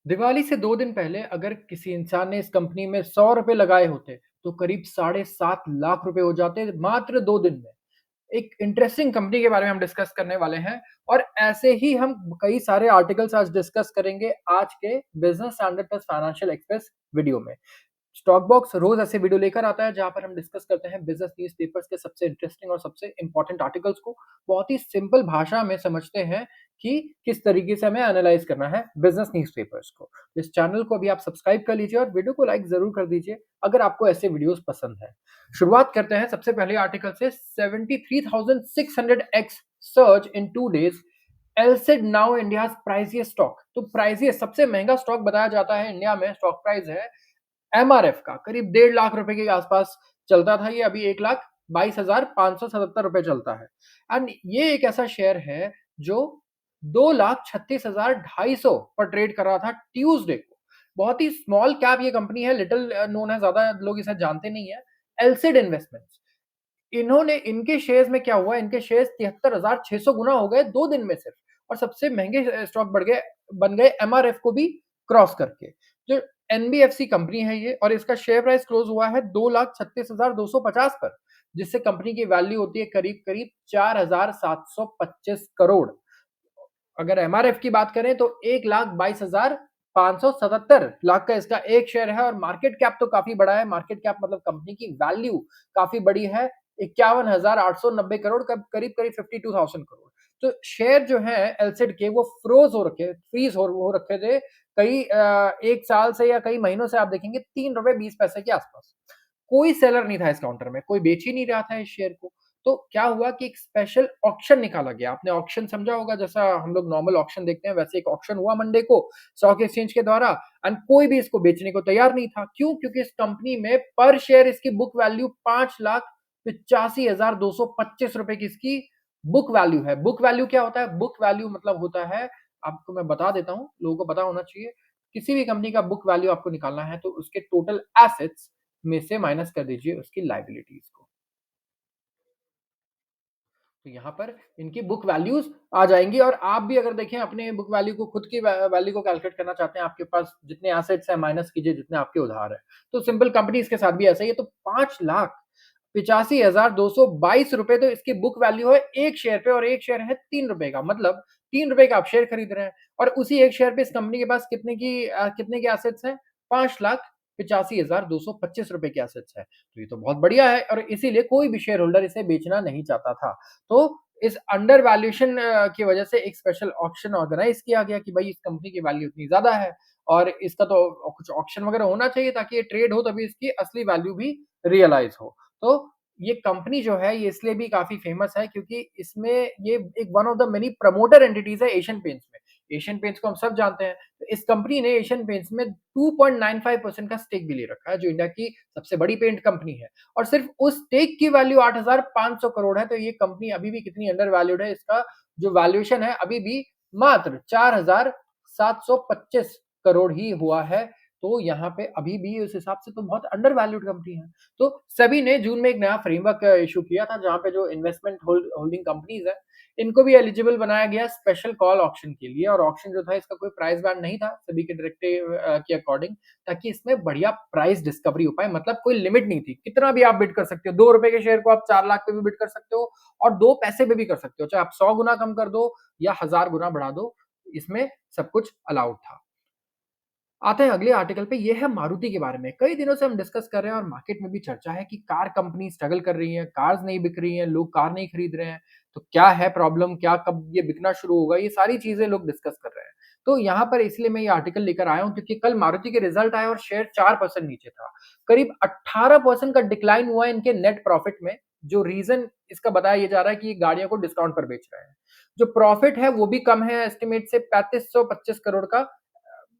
दिवाली से 2 दिन पहले अगर किसी इंसान ने इस कंपनी में ₹100 लगाए होते, तो करीब साढ़े 7 लाख रुपए हो जाते मात्र 2 दिन में। एक इंटरेस्टिंग कंपनी के बारे में हम डिस्कस करने वाले हैं और ऐसे ही हम कई सारे आर्टिकल्स आज डिस्कस करेंगे आज के business standard plus financial express video में। स्टॉक बॉक्स रोज ऐसे वीडियो लेकर आता है जहां पर हम डिस्कस करते हैं बिजनेस न्यूज़पेपर्स के सबसे इंटरेस्टिंग और सबसे इंपॉर्टेंट आर्टिकल्स को बहुत ही सिंपल भाषा में समझते हैं कि किस तरीके से हमें एनालाइज करना है बिजनेस न्यूज़पेपर्स को। इस चैनल को अभी आप सब्सक्राइब कर लीजिए और वीडियो को लाइक जरूर कर दीजिए अगर आपको ऐसे वीडियोस पसंद है। शुरुआत करते हैं सबसे पहले आर्टिकल से। 73,600x सर्च इन 2 days, एलसेड नाउ इंडिया प्राइसिएस्ट स्टॉक। तो प्राइसिएस्ट सबसे महंगा स्टॉक बताया जाता है इंडिया में। स्टॉक प्राइस है एमआरएफ का करीब 1.5 लाख रुपए के आसपास चलता था। ये अभी 1,22,577 रुपए चलता है। एंड ये एक ऐसा शेयर है जो 2,36,250 पर ट्रेड कर रहा था ट्यूसडे को। बहुत ही स्मॉल कैप ये कंपनी है, लिटिल नोन है, ज्यादा लोग इसे जानते नहीं है। एलसिड इन्वेस्टमेंट्स, इन्होंने इनके शेयर्स में क्या हुआ, इनके शेयर्स 73,600 गुना हो गए 2 दिन में सिर्फ। और सबसे महंगे स्टॉक बढ़ गए, बन गए एमआरएफ को भी क्रॉस करके। जो एनबीएफसी कंपनी है ये, और इसका शेयर प्राइस क्लोज हुआ है 2,36,250 पर, जिससे कंपनी की वैल्यू होती है करीब करीब 4,725 करोड़। अगर एमआरएफ की बात करें तो 1,22,577 लाख का इसका एक शेयर है। और मार्केट कैप तो काफी बड़ा है। मार्केट कैप मतलब कंपनी की वैल्यू काफी बड़ी है, 51,890 करोड़, करीब करीब 52,000 करोड़। तो शेयर जो है एलसेड के वो फ्रीज हो रखे थे कई एक साल से या कई महीनों से। आप देखेंगे ₹3.20 के आसपास। कोई सेलर नहीं था इस काउंटर में, कोई बेच ही नहीं रहा था इस शेयर को। तो क्या हुआ कि एक स्पेशल ऑक्शन निकाला गया। आपने ऑक्शन समझा होगा, जैसा हम लोग नॉर्मल ऑक्शन देखते हैं वैसे एक ऑक्शन हुआ मंडे को स्टॉक एक्सचेंज के द्वारा। एंड कोई भी इसको बेचने को तैयार नहीं था। क्यों? क्योंकि इस कंपनी में पर शेयर इसकी बुक वैल्यू 5,85,225 रुपए की इसकी बुक वैल्यू है। बुक वैल्यू क्या होता है? बुक वैल्यू मतलब होता है, आपको मैं बता देता हूं, लोगों को पता होना चाहिए। किसी भी कंपनी का बुक वैल्यू आपको निकालना है तो उसके टोटल एसेट्स में से माइनस कर दीजिए उसकी लायबिलिटीज को। तो यहाँ पर इनकी बुक वैल्यूज आ जाएंगी। और आप भी अगर देखें अपने बुक वैल्यू को, खुद की वैल्यू को कैलकुलेट करना चाहते हैं, आपके पास जितने एसेट्स हैं माइनस कीजिए जितने आपके उधार है। तो सिंपल कंपनी इसके साथ भी ऐसा ही है। तो 5,85,222 रुपए तो इसकी बुक वैल्यू है एक शेयर पे, और एक शेयर है 3 रुपए का। मतलब 3 रुपए का आप शेयर खरीद रहे हैं और उसी एक शेयर पे इस कंपनी के पास कितने के एसेट्स हैं? 5,85,225 रुपए के एसेट्स है। तो ये तो बहुत बढ़िया है और इसीलिए कोई भी शेयर होल्डर इसे बेचना नहीं चाहता था। तो इस अंडर वैल्यूएशन की वजह से एक स्पेशल ऑक्शन ऑर्गेनाइज किया गया कि भाई इस कंपनी की वैल्यू इतनी ज्यादा है और इसका तो कुछ ऑक्शन वगैरह होना चाहिए ताकि ये ट्रेड हो, तभी इसकी असली वैल्यू भी रियलाइज हो। तो ये कंपनी जो है ये इसलिए भी काफी फेमस है क्योंकि इसमें ये एक one of the many promoter entities है एशियन पेंट्स में। एशियन पेंट्स को हम सब जानते हैं। तो इस कंपनी ने एशियन पेंट्स में 2.95% का स्टेक भी ले रखा है, जो इंडिया की सबसे बड़ी पेंट कंपनी है। और सिर्फ उस स्टेक की वैल्यू 8,500 करोड़ है। तो ये कंपनी अभी भी कितनी अंडर वैल्यूड है, इसका जो वैल्यूएशन है अभी भी मात्र 4,725 करोड़ ही हुआ है। तो यहाँ पे अभी भी उस हिसाब से तो बहुत अंडर वैल्यूड कंपनी है। तो सभी ने जून में एक नया फ्रेमवर्क इशू किया था जहां पे जो इन्वेस्टमेंट होल्डिंग कंपनीज है इनको भी एलिजिबल बनाया गया स्पेशल कॉल ऑक्शन के लिए। और ऑक्शन जो था इसका कोई प्राइस बैंड नहीं था सभी के डायरेक्टिव के अकॉर्डिंग, ताकि इसमें बढ़िया प्राइस डिस्कवरी हो पाए। मतलब कोई लिमिट नहीं थी, कितना भी आप बिड कर सकते हो। 2 रुपए के शेयर को आप 4 लाख पे भी बिड कर सकते हो और 2 पैसे पे भी कर सकते हो, चाहे आप 100 गुना कम कर दो या 1000 गुना बढ़ा दो, इसमें सब कुछ अलाउड था। आते हैं अगले आर्टिकल पे। ये है मारुति के बारे में। कई दिनों से हम डिस्कस कर रहे हैं और मार्केट में भी चर्चा है कि कार कंपनी स्ट्रगल कर रही है, कार्स नहीं बिक रही हैं, लोग कार नहीं खरीद रहे हैं। तो क्या है प्रॉब्लम, क्या कब ये बिकना शुरू होगा, ये सारी चीजें लोग डिस्कस कर रहे हैं। तो यहाँ पर इसलिए मैं ये आर्टिकल लेकर आया हूँ क्योंकि कल मारुति के रिजल्ट आए और शेयर 4% नीचे था। करीब 18% का डिक्लाइन हुआ है इनके नेट प्रॉफिट में। जो रीजन इसका बताया ये जा रहा है कि ये गाड़ियों को डिस्काउंट पर बेच रहे हैं। जो प्रॉफिट है वो भी कम है एस्टिमेट से, 3525 करोड़ का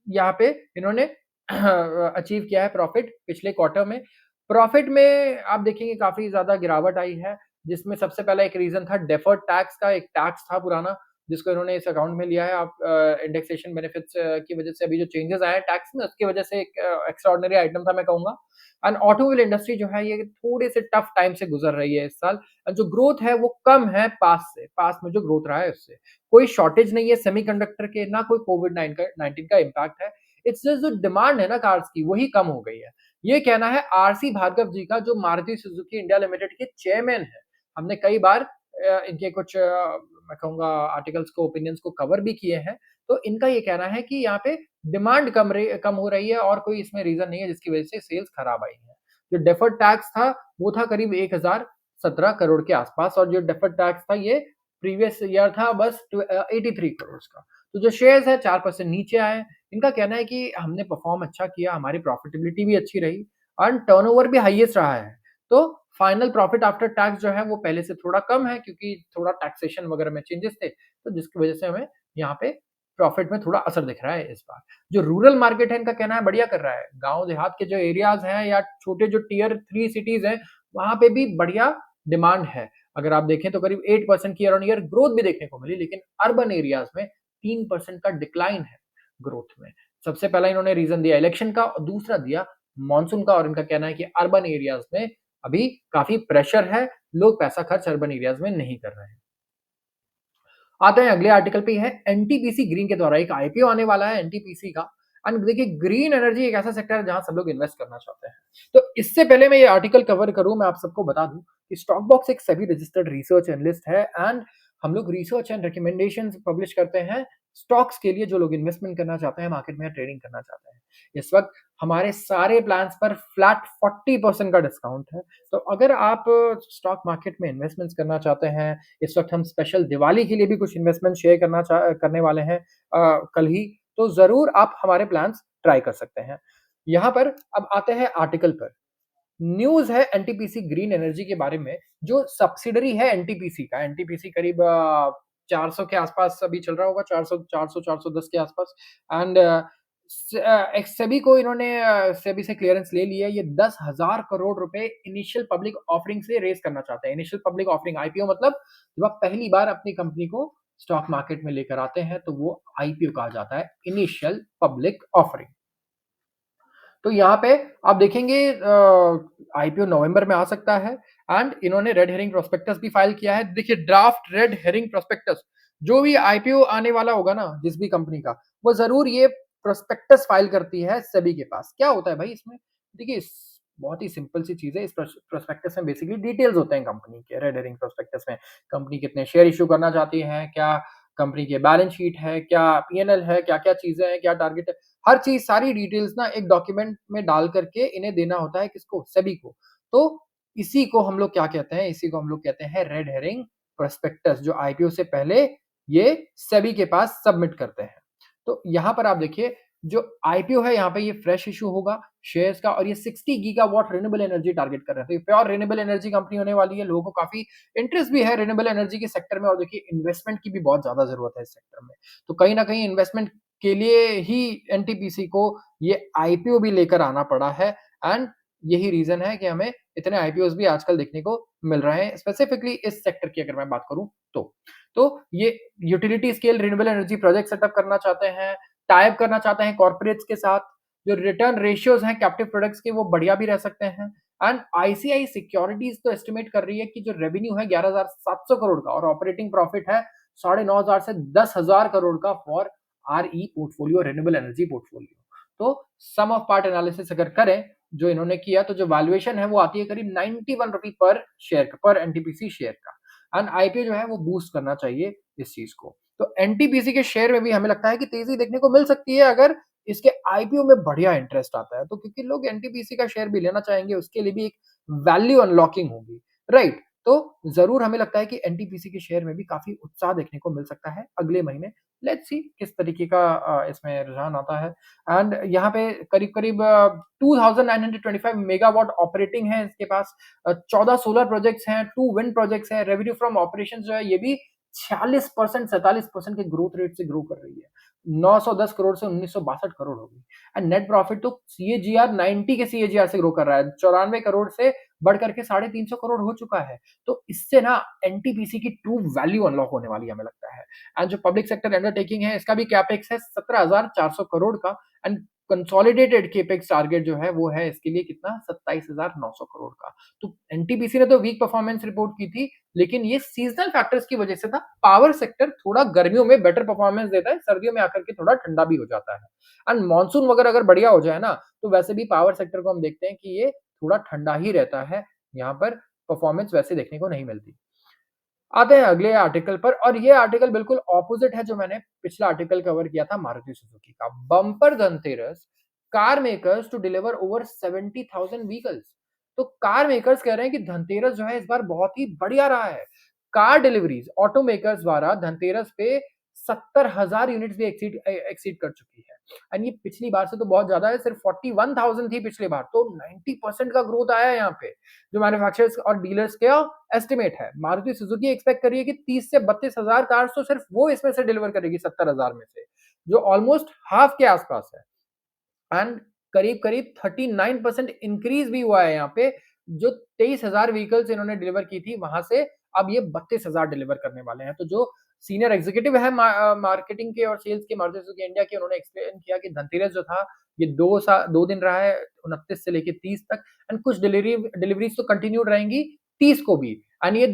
यहाँ पे इन्होंने अचीव किया है प्रॉफिट पिछले क्वार्टर में। प्रॉफिट में आप देखेंगे काफी ज्यादा गिरावट आई है, जिसमें सबसे पहला एक रीजन था डेफर्ड टैक्स का। एक टैक्स था पुराना जिसको इन्होंने इस अकाउंट में लिया है। आप इंडेक्सेशन बेनिफिट्स की वजह से अभी जो चेंजेस आए हैं टैक्स में, उसकी वजह से एक एक्स्ट्राऑर्डिनरी आइटम था मैं कहूंगा। एंड ऑटोमोबाइल इंडस्ट्री जो है ये थोड़े से टफ टाइम से गुजर रही है इस साल। जो ग्रोथ है वो कम है पास में जो ग्रोथ रहा है उससे। कोई शॉर्टेज नहीं है सेमीकंडक्टर के, ना कोई कोविड 19 का इम्पैक्ट है। इट्स जस्ट जो डिमांड है ना कार्स की वही कम हो गई है। ये कहना है आरसी भार्गव जी का, जो मारुति सुजुकी इंडिया लिमिटेड के चेयरमैन हैं। हमने कई बार इनके कुछ मैं कहूँगा आर्टिकल्स को, ओपिनियंस को कवर भी किए हैं। तो इनका ये कहना है कि यहाँ पे डिमांड कम हो रही है और कोई इसमें रीज़न नहीं है जिसकी वज़ह से सेल्स खराब आई हैं। जो डेफर्ड टैक्स था वो था करीब 1017 करोड़ के आसपास, और जो डेफर्ड टैक्स था ये प्रीवियस ईयर था बस 83 करोड़ का। तो जो शेयर्स है 4% नीचे आए। इनका कहना है कि हमने परफ़ॉर्म अच्छा किया, हमारी प्रॉफिटेबिलिटी भी अच्छी रही और टर्नओवर भी हाईएस्ट रहा है। तो फाइनल प्रॉफिट आफ्टर टैक्स जो है वो पहले से थोड़ा कम है, क्योंकि थोड़ा टैक्सेशन वगैरह में चेंजेस थे, तो जिसकी वज़ह से हमें यहाँ पे प्रॉफिट में थोड़ा असर दिख रहा है इस बार। जो रूरल मार्केट है इनका कहना है बढ़िया कर रहा है। गाँव देहात के जो एरियाज़ हैं या छोटे जो टियर 3 सिटीज़ हैं, वहाँ पे भी बढ़िया डिमांड है। अगर आप देखें तो करीब 8% की ईयर ऑन ईयर ग्रोथ भी देखने को मिली, लेकिन अर्बन एरियाज़ में 3% का डिक्लाइन है ग्रोथ में। सबसे पहला इन्होंने रीज़न दिया इलेक्शन का और दूसरा दिया मॉनसून का, और इनका कहना है कि अर्बन एरियाज़ में अभी काफ़ी प्रेशर है, लोग पैसा खर्च अर्बन एरियाज़ में नहीं कर रहे हैं। आते हैं अगले आर्टिकल पे, है एनटीपीसी ग्रीन के द्वारा एक आईपीओ आने वाला है एनटीपीसी का। एंड देखिए ग्रीन एनर्जी एक ऐसा सेक्टर है जहां सब लोग इन्वेस्ट करना चाहते हैं। तो इससे पहले मैं ये आर्टिकल कवर करूं, मैं आप सबको बता दूं कि स्टॉक बॉक्स एक सेबी रजिस्टर्ड रिसर्च एनालिस्ट है, एंड हम लोग रिसर्च एंड रिकमेंडेशंस पब्लिश करते हैं स्टॉक्स के लिए जो लोग इन्वेस्टमेंट करना चाहते हैं, मार्केट में ट्रेडिंग करना चाहते हैं। इस वक्त हमारे सारे प्लान्स पर फ्लैट 40% का डिस्काउंट है। तो अगर आप स्टॉक मार्केट में इन्वेस्टमेंट्स करना चाहते हैं, इस वक्त हम स्पेशल दिवाली के लिए भी कुछ इन्वेस्टमेंट शेयर करने वाले हैं कल ही, तो ज़रूर आप हमारे प्लान्स ट्राई कर सकते हैं। यहाँ पर अब आते हैं आर्टिकल पर। न्यूज़ है एनटीपीसी ग्रीन एनर्जी के बारे में, जो सब्सिडरी है एनटीपीसी का। एनटीपीसी करीब 400 के आसपास अभी चल रहा होगा, 410 के आसपास। एंड एक सेबी को इन्होंने सेबी से क्लियरेंस ले लिया है। ये 10,000 करोड़ रुपए इनिशियल पब्लिक ऑफरिंग से रेज़ करना चाहते हैं। इनिशियल पब्लिक ऑफरिंग आईपीओ मतलब जब आप पहली बार अपनी कंपनी को स्टॉक मार्केट में लेकर आते हैं, तो वो आईपीओ कहा जाता है, इनिशियल पब्लिक ऑफरिंग। तो यहाँ पे आप देखेंगे आईपीओ नवंबर में आ सकता है, एंड इन्होंने रेड हेरिंग प्रोस्पेक्टस भी फाइल किया है। देखिए ड्राफ्ट रेड हेरिंग प्रोस्पेक्टस, जो भी आईपीओ आने वाला होगा ना जिस भी कंपनी का, वो ज़रूर ये प्रोस्पेक्टस फाइल करती है सेबी के पास। क्या होता है भाई इसमें? देखिए बहुत ही सिंपल सी चीज़ है। इस प्रोस्पेक्टस में बेसिकली डिटेल्स होते हैं कंपनी के। रेड हेरिंग प्रोस्पेक्टस में कंपनी कितने शेयर इश्यू करना चाहती है, क्या कंपनी के बैलेंस शीट है, क्या पीएनएल है, क्या-क्या चीज़ें हैं, क्या टारगेट है, हर चीज़ सारी डिटेल्स ना एक डॉक्यूमेंट में डाल करके इन्हें देना होता है किसको? सेबी को। तो इसी को हम लोग क्या कहते हैं? इसी को हम लोग कहते हैं रेड हेरिंग प्रोस्पेक्टस, जो आईपीओ से पहले ये सेबी के पास सबमिट करते हैं। तो यहाँ पर आप देखिए जो आईपीओ है यहाँ पे ये फ्रेश इश्यू होगा शेयर्स का, और ये 60 गीगावाट रिन्यूएबल एनर्जी टारगेट कर रहे हैं। तो ये प्योर रिन्यूएबल एनर्जी कंपनी होने वाली है। लोगों को काफ़ी इंटरेस्ट भी है रिन्यूएबल एनर्जी के सेक्टर में, और देखिए इन्वेस्टमेंट की भी बहुत ज़्यादा ज़रूरत है इस सेक्टर में। तो कहीं न कहीं इन्वेस्टमेंट के लिए ही एनटीपीसी को ये आईपीओ भी लेकर आना पड़ा है, एंड यही रीज़न है कि हमें इतने आईपीओज़ भी आजकल देखने को मिल रहे हैं, स्पेसिफिकली इस सेक्टर की अगर मैं बात करूँ तो। तो ये utility scale renewable energy project setup करना चाहते हैं, टाई अप करना चाहते हैं कॉर्पोरेट्स के साथ, जो रिटर्न रेशियोज़ हैं कैप्टिव प्रोडक्ट्स के वो बढ़िया भी रह सकते हैं। एंड आईसीआई सिक्योरिटीज़ तो एस्टिमेट कर रही है कि जो रेवेन्यू है 11,700 करोड़ का, और ऑपरेटिंग प्रॉफिट है 9,500 से 10,000 करोड़ का for RE portfolio, renewable energy portfolio. तो सम ऑफ पार्ट एनालिसिस अगर करें, जो इन्होंने किया, तो जो वैल्यूएशन है वो आती है करीब 91 रुपए पर शेयर का, पर एनटीपीसी शेयर का। एंड आईपीओ जो है वो बूस्ट करना चाहिए इस चीज़ को। तो एनटीपीसी के शेयर में भी हमें लगता है कि तेज़ी देखने को मिल सकती है अगर इसके आईपीओ में बढ़िया इंटरेस्ट आता है। तो क्योंकि लोग एनटीपीसी का शेयर भी लेना चाहेंगे, उसके लिए भी एक वैल्यू अनलॉकिंग होगी, राइट? तो ज़रूर हमें लगता है कि एनटीपीसी के शेयर में भी काफ़ी उत्साह देखने को मिल सकता है अगले महीने। लेट्स सी किस तरीके का इसमें रुझान आता है। एंड यहाँ पे करीब-करीब 2925 मेगावाट ऑपरेटिंग है इसके पास। 14 सोलर प्रोजेक्ट्स हैं, 2 विंड प्रोजेक्ट्स हैं। रेवेन्यू फ्रॉम ऑपरेशंस जो है ये भी 46% 47% के ग्रोथ रेट से ग्रो कर रही है। 910 करोड़ से 1962 करोड़ हो गई। एंड नेट प्रॉफिट तो सीएजीआर 90 के सीएजीआर से ग्रो कर रहा है। 94 करोड़ से बढ़ करके 350 करोड़ हो चुका है। तो इससे ना एनटीपीसी की ट्रू वैल्यू अनलॉक होने वाली है हमें लगता है। एंड जो पब्लिक सेक्टर अंडरटेकिंग है इसका भी कैपेक्स है 17,400 करोड़ का। एंड कंसोलिडेटेड केपेक्स टारगेट जो है वो है इसके लिए कितना 27,900 करोड़ का। तो एनटीपीसी ने तो वीक परफॉर्मेंस रिपोर्ट की थी, लेकिन ये सीजनल फैक्टर्स की वजह से था। पावर सेक्टर थोड़ा गर्मियों में बेटर परफॉर्मेंस देता है, सर्दियों में आकर के थोड़ा ठंडा भी हो जाता है। एंड मानसून वगैरह अगर बढ़िया हो जाए ना, तो वैसे भी पावर सेक्टर को हम देखते हैं कि ये थोड़ा ठंडा ही रहता है। यहाँ पर परफॉर्मेंस वैसे देखने को नहीं मिलती। आते हैं अगले आर्टिकल पर और ये आर्टिकल बिल्कुल ऑपोजिट है जो मैंने पिछला आर्टिकल कवर किया था मारुति सुजुकी का। Bumper Dhanteras, car makers to deliver over 70,000 vehicles. तो कार मेकर्स कह रहे हैं कि धनतेरस जो है इस बार बहुत ही बढ़िया रहा है। कार डिलीवरीज ऑटो मेकर्स द्वारा धनतेरस पे 70,000 यूनिट्स भी एक्सीड कर चुकी है। एंड ये पिछली बार से तो बहुत ज्यादा है, सिर्फ 41,000 थी पिछली बार, तो 90% का ग्रोथ आया है यहाँ पे, जो मैन्युफैक्चरर्स और डीलर्स का एस्टिमेट है। मारुति सुजुकी एक्सपेक्ट कर रही है कि 30 से 32,000 कार्स तो सिर्फ वो इसमें से डिलीवर करेगी 70,000 में से, जो ऑलमोस्ट हाफ के आसपास है। एंड करीब-करीब 39% इंक्रीज भी हुआ है यहाँ पे, जो 23,000 व्हीकल्स इन्होंने डिलीवर की थी, वहां से अब ये 32,000 डिलीवर करने वाले हैं। तो जो सीनियर एग्जीक्यूटिव है मार्केटिंग के और सेल्स के मारुति सुजुकी इंडिया के, उन्होंने एक्सप्लेन किया कि धनतेरस जो था ये 2 दिन रहा है, 29 से लेके 30 तक, एंड कुछ डिलीवरीज तो कंटिन्यूड रहेंगी 30 को भी। एंड ये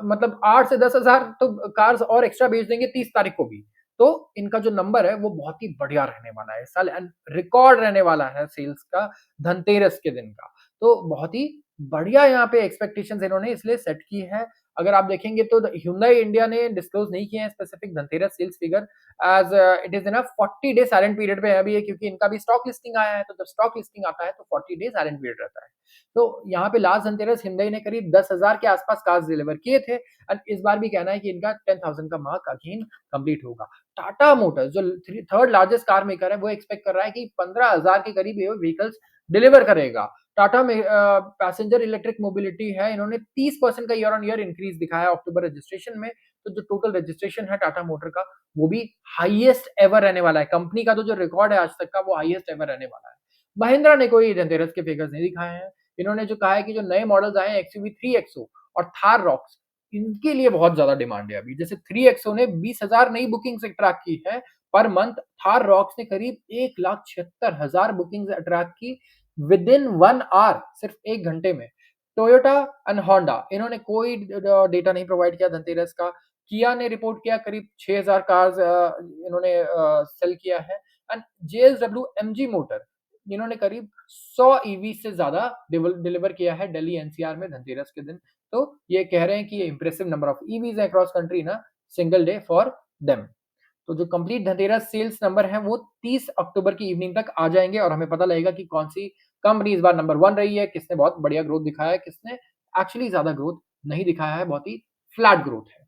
मतलब 8 से 10,000 तो कार्स और एक्स्ट्रा भेज देंगे 30 तारीख को भी। तो इनका जो नंबर है वो बहुत ही बढ़िया रहने वाला है इस साल, एंड रिकॉर्ड रहने वाला है सेल्स का धनतेरस के दिन का। तो बहुत ही बढ़िया यहाँ पे एक्सपेक्टेशंस इन्होंने इसलिए सेट की है। अगर आप देखेंगे तो Hyundai इंडिया ने डिस्क्लोज नहीं किए हैं specific Dhanteras sales figure, as it is in a 40 day silent period पे है अभी ये, क्योंकि इनका भी स्टॉक लिस्टिंग आया है। तो जब स्टॉक लिस्टिंग आता है तो 40 डे साइलेंट पीरियड रहता है। तो यहाँ पे लास्ट धनतेरस Hyundai ने करीब 10,000 के आसपास कार्स डिलीवर किए थे, एंड इस बार भी कहना है कि इनका 10,000 का मार्क अगेन कंप्लीट होगा। टाटा मोटर्स जो थर्ड लार्जेस्ट कार मेकर है, वो एक्सपेक्ट कर रहा है कि 15,000 के करीब ये व्हीकल्स डिलीवर करेगा। टाटा में पैसेंजर इलेक्ट्रिक मोबिलिटी है, इन्होंने 30% का ईयर ऑन ईयर इंक्रीज दिखाया अक्टूबर रजिस्ट्रेशन में। तो जो टोटल रजिस्ट्रेशन है टाटा मोटर का, वो भी हाईएस्ट एवर रहने वाला है। कंपनी का तो जो रिकॉर्ड है आज तक का, वो हाईएस्ट एवर रहने वाला है। महिंद्रा ने कोई धनतेरस के फिगर्स नहीं दिखाए हैं। इन्होंने जो कहा है कि जो नए मॉडल्स आए हैं एक्सयूवी 3XO और थार रॉक्स, इनके लिए बहुत ज्यादा डिमांड है अभी। जैसे 3XO ने 20,000 नई बुकिंग्स अट्रैक्ट की है पर मंथ, थार रॉक्स ने करीब 1,76,000 बुकिंग्स अट्रैक्ट की विद इन 1 आवर, सिर्फ 1 घंटे में। टोयोटा एंड होंडा, इन्होंने कोई डेटा नहीं प्रोवाइड किया धनतेरस का। किया ने रिपोर्ट किया करीब 6,000 कार्स इन्होंने सेल किया है। एंड जेएसडब्ल्यू एमजी मोटर, इन्होंने करीब 100 ईवी से ज्यादा डिलीवर किया है दिल्ली एनसीआर में धनतेरस के दिन। तो ये कह रहे हैं कि ये इंप्रेसिव नंबर ऑफ ईवीज है अक्रॉस कंट्री ना, सिंगल डे फॉर देम। तो जो कंप्लीट धनतेरस सेल्स नंबर है वो 30 अक्टूबर की इवनिंग तक आ जाएंगे और हमें पता लगेगा कि कौन सी कंपनी इस बार नंबर 1 रही है, किसने बहुत बढ़िया ग्रोथ दिखाया है, किसने एक्चुअली ज्यादा ग्रोथ नहीं दिखाया है, बहुत ही फ्लैट ग्रोथ है।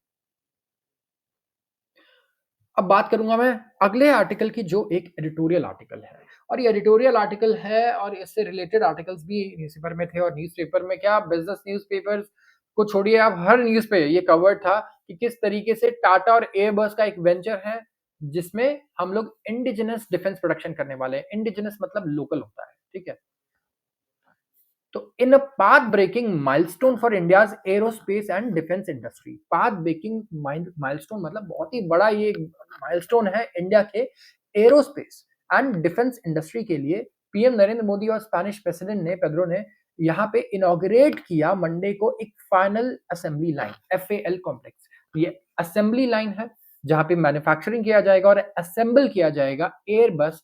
अब बात करूंगा मैं अगले आर्टिकल की, जो एक एडिटोरियल आर्टिकल है। और ये एडिटोरियल आर्टिकल है और इससे रिलेटेड आर्टिकल्स भी न्यूज़पेपर में थे, और न्यूज़पेपर में क्या, बिजनेस न्यूज़पेपर्स को छोड़िए, आप हर न्यूज़ पे ये कवर्ड था कि किस तरीके से टाटा और एयरबस का एक वेंचर है जिसमें हम लोग इंडिजिनस डिफेंस प्रोडक्शन करने वाले हैं। इंडिजिनस मतलब लोकल होता है, ठीक है। तो in a path breaking milestone for India's aerospace and defence industry, path breaking milestone मतलब बहुत ही बड़ा ये माइलस्टोन है इंडिया के एरोस्पेस एंड डिफेंस इंडस्ट्री के लिए। पीएम नरेंद्र मोदी और स्पेनिश प्रेसिडेंट ने पेड्रो ने यहाँ पे इनॉग्रेट किया मंडे को एक फाइनल असेंबली लाइन, एफएएल कॉम्प्लेक्स। ये असेंबली लाइन है जहां पे मैन्युफैक्चरिंग किया जाएगा और असेंबल किया जाएगा Airbus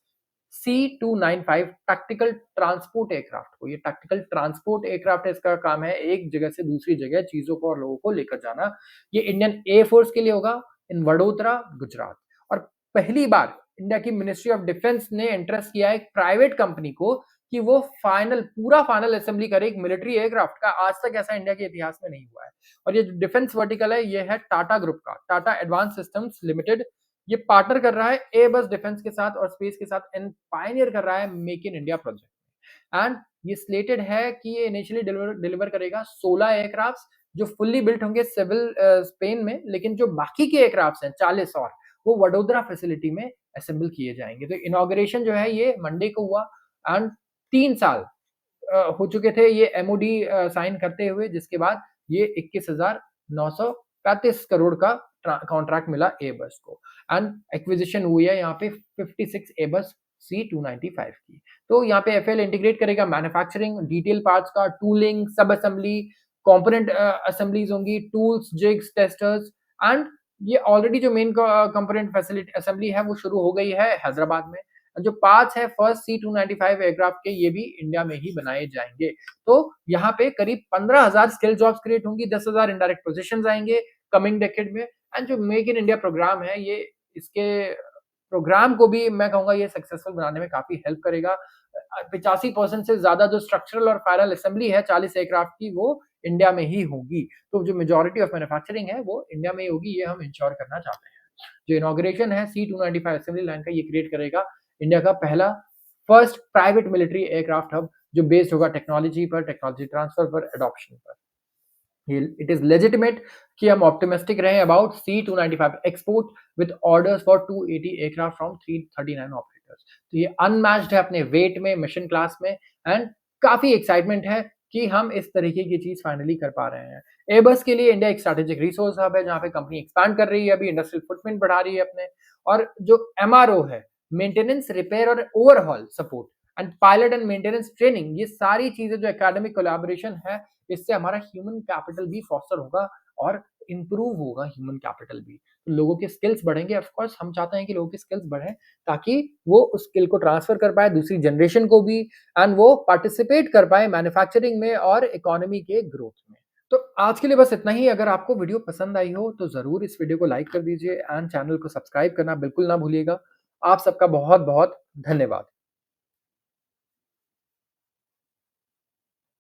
C295 tactical transport aircraft को। ये टैक्टिकल ट्रांसपोर्ट एयरक्राफ्ट है, इसका काम है एक जगह से दूसरी जगह चीजों को और लोगों को लेकर जाना। ये इंडियन एयरफोर्स के लिए होगा इन वडोदरा, गुजरात। और पहली बार इंडिया की मिनिस्ट्री ऑफ डिफेंस ने इंटरेस्ट किया एक प्राइवेट कंपनी को कि वो पूरा फाइनल असेंबली करे एक मिलिट्री एयरक्राफ्ट का। आज तक ऐसा इंडिया के इतिहास में नहीं हुआ है। और ये जो डिफेंस वर्टिकल है, ये है टाटा ग्रुप का, टाटा एडवांस सिस्टम्स लिमिटेड। ये पार्टनर कर रहा है एयरबस डिफेंस के साथ और स्पेस के साथ, एंड पायनियर कर रहा है make in India project. And ये स्लेटेड है कि ये इनिशियली डिलीवर करेगा 16 एयरक्राफ्ट जो फुल्ली बिल्ट होंगे सिविल स्पेन में, लेकिन जो बाकी के एयरक्राफ्ट हैं 40 और, वो वडोदरा फैसिलिटी में असेंबल किए जाएंगे। तो इनॉग्रेशन जो है ये मंडे को हुआ, एंड 3 साल हो चुके थे ये एमओडी साइन करते हुए, जिसके बाद ये 21,935 करोड़ का कॉन्ट्रैक्ट मिला एयरबस को। एंड एक्विजिशन हुई है यहाँ पे 56 एयरबस C295 की। तो यहाँ पे एफएल इंटीग्रेट करेगा मैन्युफैक्चरिंग, डिटेल पार्ट्स का, टूलिंग, सब असेंबली, कंपोनेंट असेंबलीज़ होंगी, टूल्स, जिग्स, टेस्टर्स एंड ये ऑलरेडी जो मेन कंपोनेंट फैसिलिटी असेंबली है वो शुरू हो गई है हैदराबाद में। जो पार्ट्स है फर्स्ट C295 एयरक्राफ्ट के ये भी इंडिया में ही बनाए जाएँगे। तो यहाँ पे करीब 15,000 स्किल जॉब्स क्रिएट होंगी, 10,000 इनडायरेक्ट पोज़ीशंस आएँगे कमिंग डेकेड में एंड जो मेक इन इंडिया प्रोग्राम है ये इसके प्रोग्राम को भी मैं कहूँगा ये सक्सेसफुल बनाने में काफ़ी हेल्प करेगा। 85% से ज़्यादा जो स्ट्रक्चरल और फाइनल असेंबली है 40 एयरक्राफ्ट की वो इंडिया में ही होगी। तो जो मेजॉरिटी ऑफ मैन्युफैक्चरिंग है वो इंडिया में ही होगी, ये हम इंश्योर करना चाहते हैं। जो इनॉग्रेशन है C295 असेंबली लाइन का ये क्रिएट करेगा इंडिया का पहला first private military aircraft hub जो बेस्ड होगा टेक्नोलॉजी पर, टेक्नोलॉजी ट्रांसफर पर, एडॉप्शन पर। It is legitimate कि हम ऑप्टिमिस्टिक रहें about C295 export with orders for 280 aircraft from 339 operators. तो ये अनमैच्ड है अपने वेट में, मिशन क्लास में एंड काफ़ी एक्साइटमेंट है कि हम इस तरीके की चीज़ फाइनली कर पा रहे हैं। एयरबस के लिए इंडिया एक स्ट्रैटेजिक रिसोर्स हब है जहाँ पे कंपनी एक्सपैंड कर रही है, अभी इंडस्ट्रियल फुटप्रिंट बढ़ा रही है अपने और जो एमआरओ है, मेंटेनेंस, रिपेयर और overhaul support and pilot and maintenance training ये सारी चीज़ें जो एकेडमिक कोलैबोरेशन है इससे हमारा ह्यूमन कैपिटल भी फोस्टर होगा और इम्प्रूव होगा ह्यूमन कैपिटल भी। तो लोगों के स्किल्स बढ़ेंगे ऑफ कोर्स हम चाहते हैं कि लोगों के स्किल्स बढ़ें ताकि वो उस स्किल को ट्रांसफ़र कर पाएँ दूसरी जनरेशन को भी एंड वो पार्टिसिपेट कर पाएँ मैन्युफैक्चरिंग में और इकोनॉमी के ग्रोथ में। तो आज के लिए बस इतना ही। अगर आपको वीडियो पसंद आई हो तो ज़रूर इस वीडियो को लाइक कर दीजिए एंड चैनल को सब्सक्राइब करना बिल्कुल ना भूलिएगा। आप सबका बहुत-बहुत धन्यवाद।